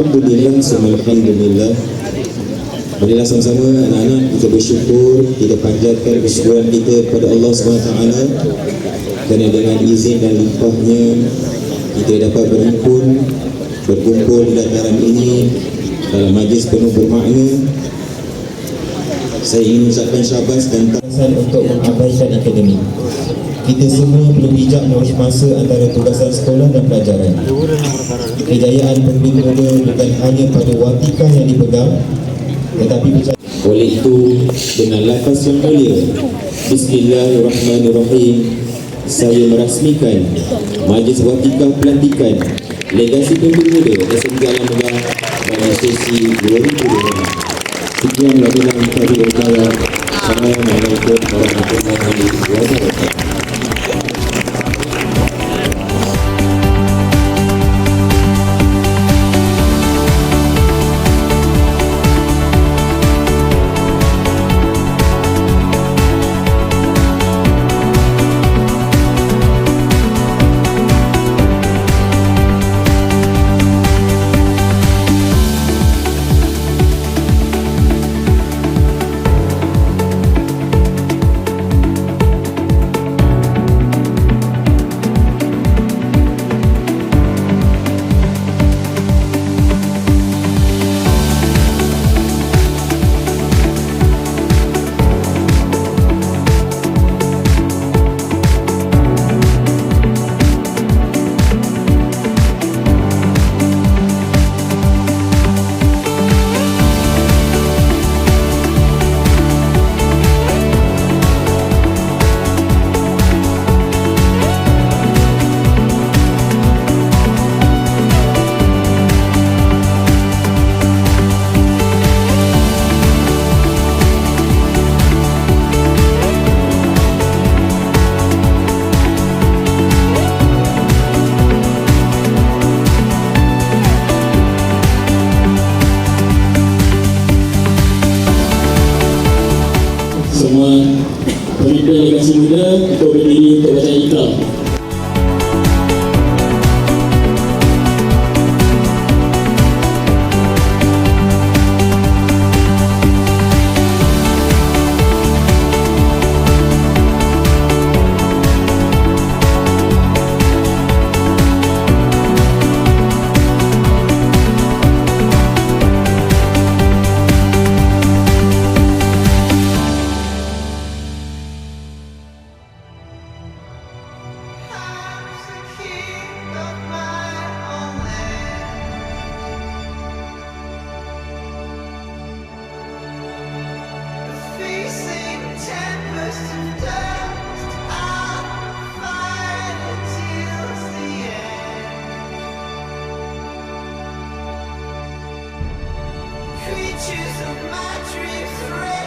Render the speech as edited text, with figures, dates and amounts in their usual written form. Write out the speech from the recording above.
Alhamdulillah, semua Alhamdulillah. Marilah sama-sama anak-anak kita bersyukur, kita panjatkan kesyukuran kita kepada Allah SWT kerana dengan izin dan limpahnya kita dapat berkumpul di dataran ini dalam majlis penuh bermakna. Saya ingin mengucapkan syabas dan tahniah untuk mengabaikan akademik. Kita semua belum bijak mengurus masa antara tugasan sekolah dan pelajaran. Kejayaan pemimpin muda bukan hanya pada watikah yang dipegang, tetapi oleh itu dengan lafaz yang mulia Bismillahirrahmanirrahim, saya merasmikan Majlis Watikah Pelantikan Legasi Pemimpin Muda SMK Alam Megah bagi sesi 2020. Sekian wabillahi taufiq wal hidayah. Assalamualaikum warahmatullahi wabarakatuh. Semua pemimpin legasi muda untuk berdiri untuk baca ikrar. Creatures of my dreams.